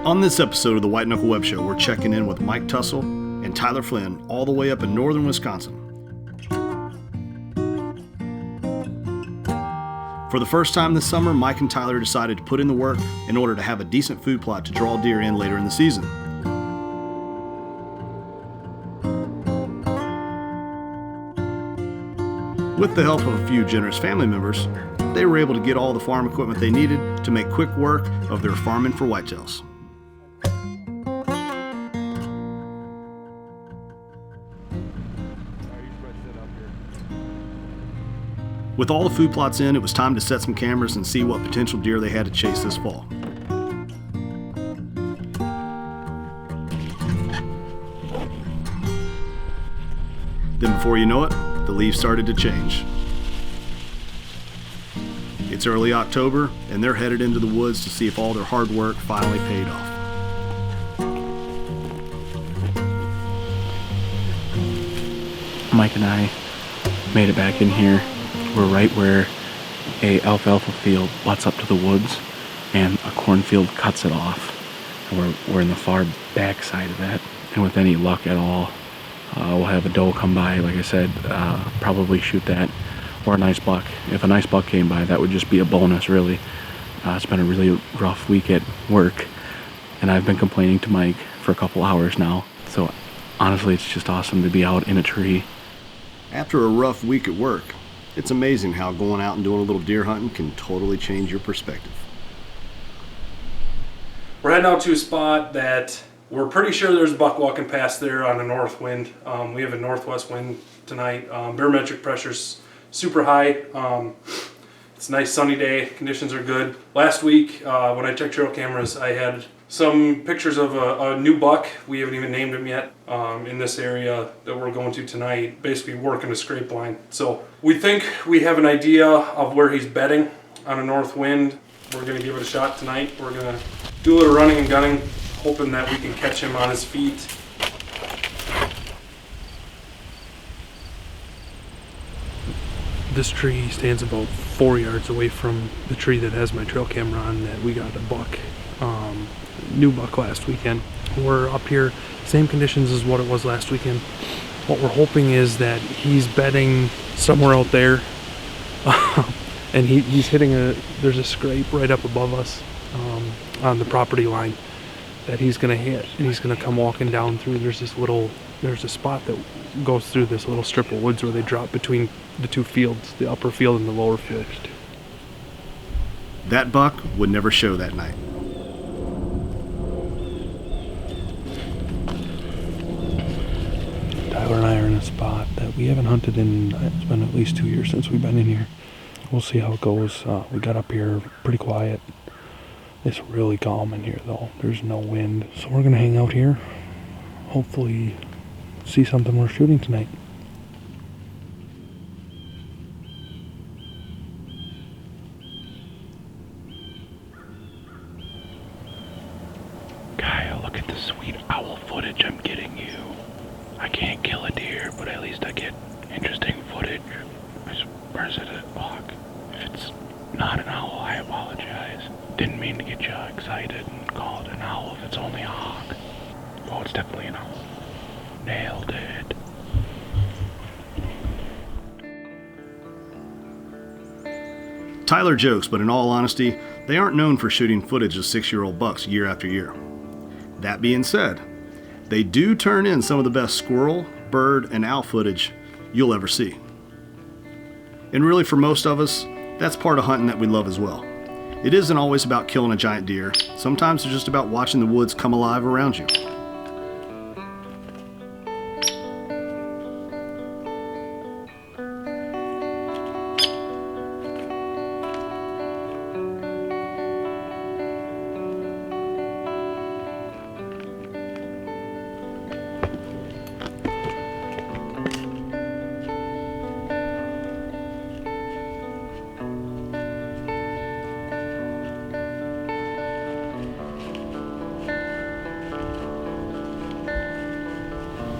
On this episode of the White Knuckle Web Show, we're checking in with Mike Tassoul and Tylor Flynn, all the way up in northern Wisconsin. For the first time this summer, Mike and Tylor decided to put in the work in order to have a decent food plot to draw deer in later in the season. With the help of a few generous family members, they were able to get all the farm equipment they needed to make quick work of their farming for whitetails. With all the food plots in, it was time to set some cameras and see what potential deer they had to chase this fall. Then before you know it, the leaves started to change. It's early October, and they're headed into the woods to see if all their hard work finally paid off. Mike and I made it back in here. We're right where a alfalfa field butts up to the woods and a cornfield cuts it off. And we're in the far back side of that. And with any luck at all, we'll have a doe come by, like I said, probably shoot that, or a nice buck. If a nice buck came by, that would just be a bonus, really. It's been a really rough week at work, and I've been complaining to Mike for a couple hours now. So honestly, it's just awesome to be out in a tree. After a rough week at work, it's amazing how going out and doing a little deer hunting can totally change your perspective. We're heading out to a spot that we're pretty sure there's a buck walking past there on a north wind. We have a northwest wind tonight. Barometric pressure's super high. It's a nice sunny day. Conditions are good. Last week, when I checked trail cameras, I had some pictures of a new buck. We haven't even named him yet in this area that we're going to tonight, basically working a scrape line. So we think we have an idea of where he's bedding on a north wind. We're going to give it a shot tonight. We're going to do a little running and gunning, hoping that we can catch him on his feet. This tree stands about 4 yards away from the tree that has my trail camera on that we got a buck, new buck last weekend. We're up here, same conditions as what it was last weekend. What we're hoping is that he's bedding somewhere out there and he's hitting there's a scrape right up above us on the property line that he's gonna hit, and he's gonna come walking down through. There's a spot that goes through this little strip of woods where they drop between the two fields, the upper field and the lower field. That buck would never show that night. Tylor and I are in a spot that we haven't hunted in, it's been at least 2 years since we've been in here. We'll see how it goes. We got up here pretty quiet. It's really calm in here though. There's no wind. So we're gonna hang out here. Hopefully see something worth shooting tonight. Kyle, look at the sweet owl footage I'm getting you. I can't kill a deer, but at least I get interesting footage. Or is it a hawk? If it's not an owl, I apologize. Didn't mean to get you excited and call it an owl if it's only a hawk. Oh, it's definitely an owl. Nailed it. Tylor jokes, but in all honesty, they aren't known for shooting footage of 6-year-old bucks year after year. That being said, they do turn in some of the best squirrel, bird, and owl footage you'll ever see. And really, for most of us, that's part of hunting that we love as well. It isn't always about killing a giant deer. Sometimes it's just about watching the woods come alive around you.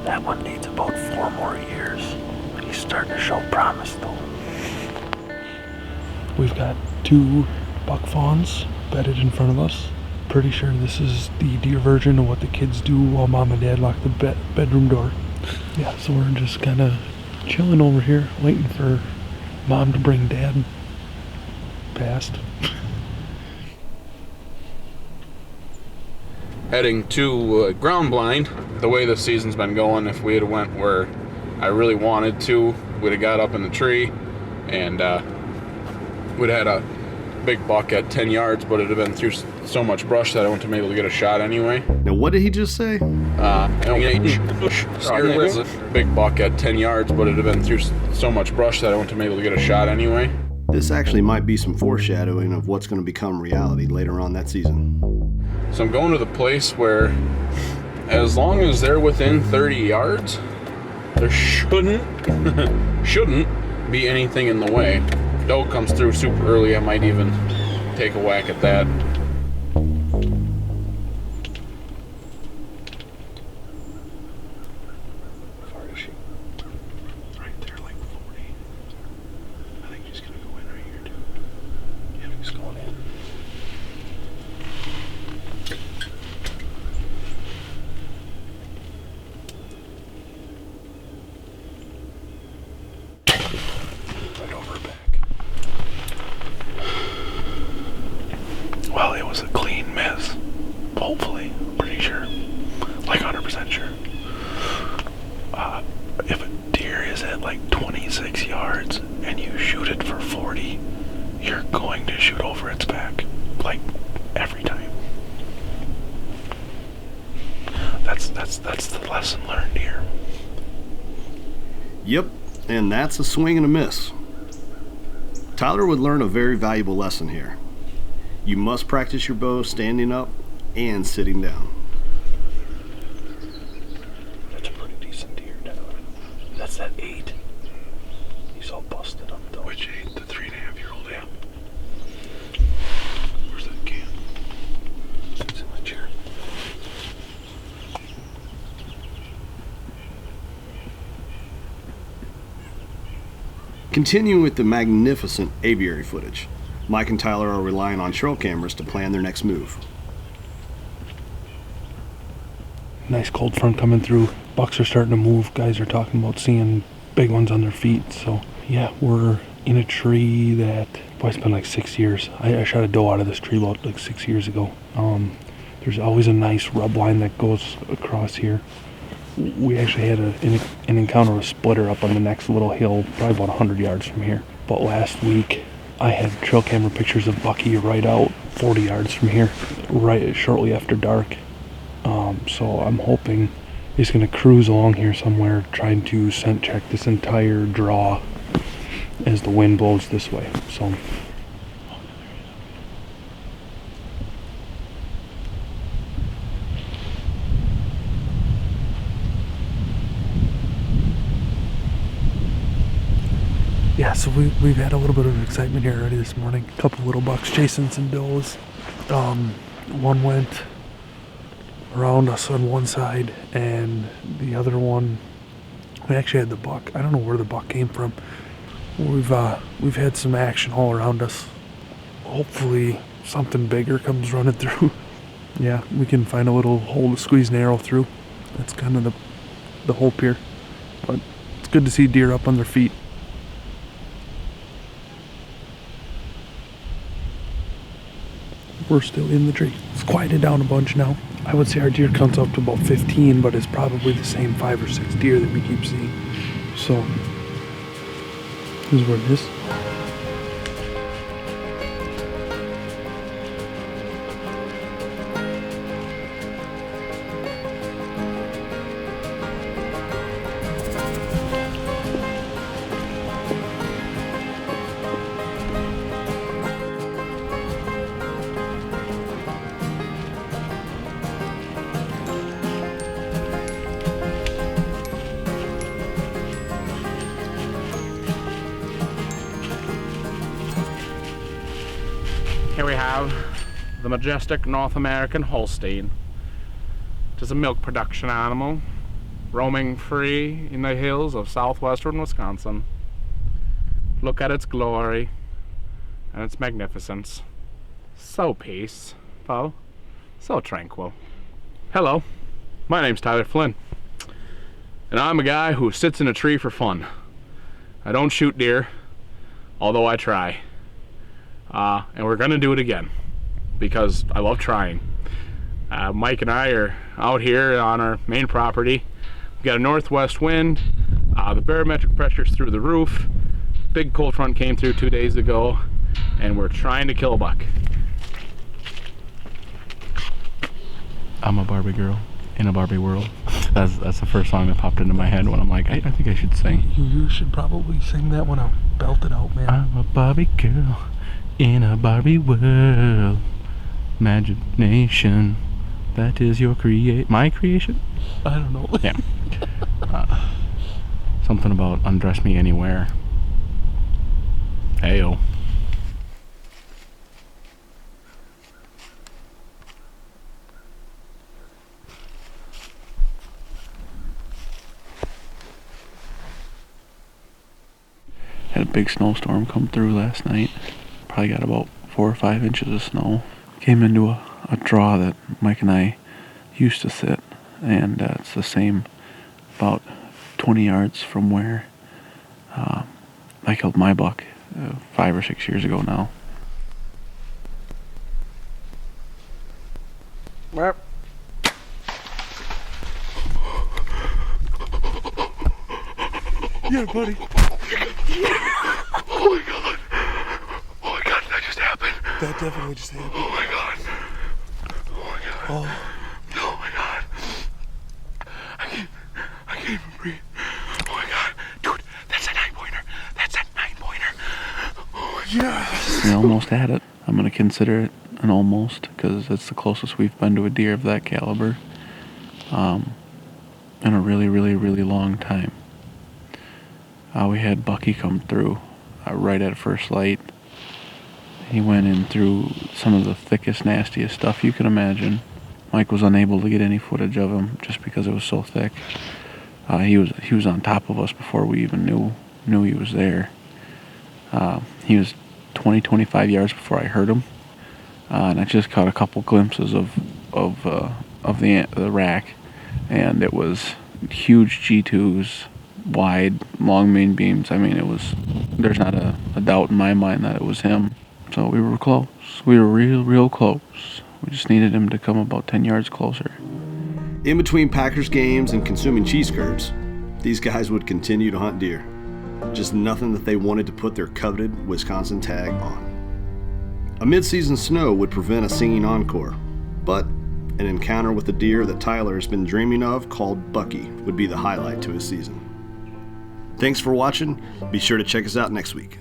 That one needs about 4 more years. He's starting to show promise though. We've got 2 buck fawns bedded in front of us. Pretty sure this is the deer version of what the kids do while mom and dad lock the bedroom door. Yeah, so we're just kind of chilling over here, waiting for mom to bring dad past. Heading to ground blind. The way the season's been going, if we had went where I really wanted to, we'd have got up in the tree and we'd have had a big buck at 10 yards, but it'd have been through so much brush that I wouldn't have been able to get a shot anyway. Now, what did he just say? Big buck at 10 yards, but it'd have been through so much brush that I wouldn't have been able to get a shot anyway. This actually might be some foreshadowing of what's going to become reality later on that season. So I'm going to the place where, as long as they're within 30 yards, there shouldn't be anything in the way. If doe comes through super early, I might even take a whack at that. Far is she? Right there, like 40. I think she's gonna go in right here too. Yeah, she's going in. Right over her back. Well, it was a clean miss. Hopefully. Pretty sure. Like 100% sure. If a deer is at like 26 yards and you shoot it for 40, you're going to shoot over its back. Like, every time. That's the lesson learned here. Yep, and that's a swing and a miss. Tylor would learn a very valuable lesson here. You must practice your bow standing up and sitting down. That's a pretty decent deer, Tylor. That's that 8. He's all busted up though. Which 8? The 3.5-year-old 8? Where's that can? It's in my chair. Continuing with the magnificent aviary footage, Mike and Tylor are relying on trail cameras to plan their next move. Nice cold front coming through. Bucks are starting to move. Guys are talking about seeing big ones on their feet. So yeah, we're in a tree that, boy, it's been like 6 years. I shot a doe out of this tree about like 6 years ago. There's always a nice rub line that goes across here. We actually had an encounter with a splitter up on the next little hill, probably about 100 yards from here. But last week, I had trail camera pictures of Bucky right out 40 yards from here, right shortly after dark. So I'm hoping he's going to cruise along here somewhere, trying to scent check this entire draw as the wind blows this way. So. Yeah, so we've had a little bit of excitement here already this morning. A couple little bucks chasing some does. One went around us on one side, and the other one, we actually had the buck. I don't know where the buck came from. We've had some action all around us. Hopefully something bigger comes running through. Yeah, we can find a little hole to squeeze an arrow through. That's kind of the hope here. But it's good to see deer up on their feet. We're still in the tree. It's quieted down a bunch now. I would say our deer count's up to about 15, but it's probably the same 5 or 6 deer that we keep seeing. So, this is what it is. Here we have the majestic North American Holstein. It is a milk production animal roaming free in the hills of southwestern Wisconsin. Look at its glory. and its magnificence. So peaceful, so tranquil. Hello, my name's Tyler Flynn, and I'm a guy who sits in a tree for fun. I don't shoot deer, although I try. And we're gonna do it again, because I love trying. Mike and I are out here on our main property. We got a northwest wind. The barometric pressure's through the roof. Big cold front came through 2 days ago, and we're trying to kill a buck. I'm a Barbie girl in a Barbie world. That's the first song that popped into my head when I'm like, I think I should sing. You should probably sing that one out. Belt it out, man. I'm a Barbie girl in a Barbie world. Imagination, that is your my creation? I don't know. Yeah. Something about undress me anywhere. Heyo. Had a big snowstorm come through last night. Probably got about 4 or 5 inches of snow. Came into a draw that Mike and I used to sit, and it's the same about 20 yards from where I killed my buck 5 or 6 years ago now. Yeah, buddy. Oh my god. Oh my god, that just happened. That definitely just happened. Oh my god. Oh my god. Oh. Oh my god. I can't even breathe. Oh my god. Dude, that's a 9-pointer. That's a 9-pointer. Oh my god. Yes. We almost had it. I'm going to consider it an almost, because it's the closest we've been to a deer of that caliber in a really, really, really long time. We had Bucky come through right at first light. He went in through some of the thickest, nastiest stuff you can imagine. Mike was unable to get any footage of him just because it was so thick. He was on top of us before we even knew he was there. He was 20-25 yards before I heard him, and I just caught a couple glimpses of the rack, and it was huge G2s, wide, long main beams. I mean, there's not a doubt in my mind that it was him. So we were close. We were real close. We just needed him to come about 10 yards closer. In between Packers games and consuming cheese curds, these guys would continue to hunt deer. Just nothing that they wanted to put their coveted Wisconsin tag on. A mid-season snow would prevent a singing encore, but an encounter with a deer that Tyler has been dreaming of, called Bucky, would be the highlight to his season. Thanks for watching. Be sure to check us out next week.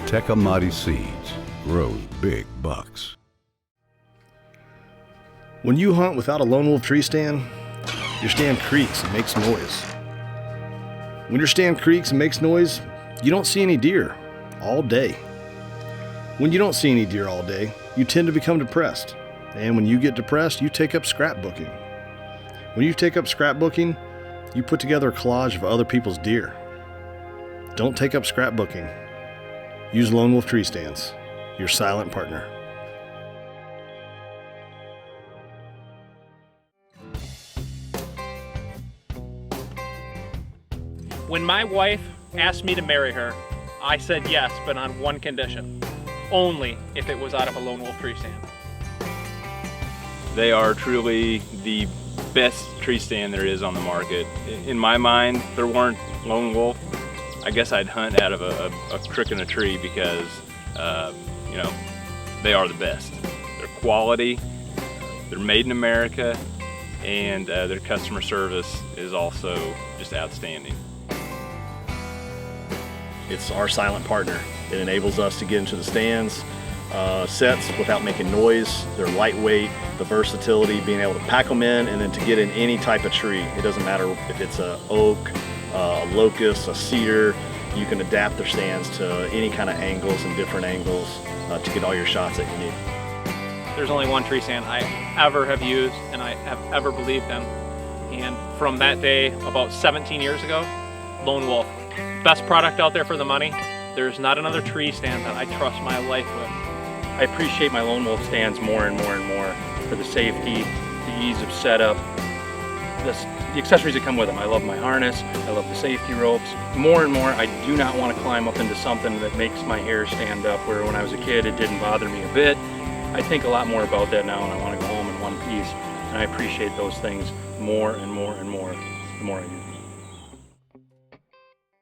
Tecumseh Seeds grows big bucks. When you hunt without a lone wolf tree stand, your stand creaks and makes noise. When your stand creaks and makes noise, you don't see any deer all day. When you don't see any deer all day, you tend to become depressed. And when you get depressed, you take up scrapbooking. When you take up scrapbooking, you put together a collage of other people's deer. Don't take up scrapbooking. Use Lone Wolf Tree Stands, your silent partner. When my wife asked me to marry her, I said yes, but on one condition. Only if it was out of a Lone Wolf tree stand. They are truly the best tree stand there is on the market. In my mind, if there weren't Lone Wolf, I guess I'd hunt out of a crick in a tree because, you know, they are the best. They're quality, they're made in America, and their customer service is also just outstanding. It's our silent partner. It enables us to get into the stands sets without making noise. They're lightweight, the versatility, being able to pack them in, and then to get in any type of tree. It doesn't matter if it's a oak, a locust, a cedar. You can adapt their stands to any kind of angles and different angles to get all your shots that you need. There's only one tree stand I ever have used and I have ever believed in. And from that day, about 17 years ago, Lone Wolf. Best product out there for the money. There's not another tree stand that I trust my life with. I appreciate my Lone Wolf stands more and more and more for the safety, the ease of setup, the accessories that come with them. I love my harness, I love the safety ropes. More and more, I do not want to climb up into something that makes my hair stand up, where when I was a kid it didn't bother me a bit. I think a lot more about that now, and I want to go home in one piece, and I appreciate those things more and more and more the more I do.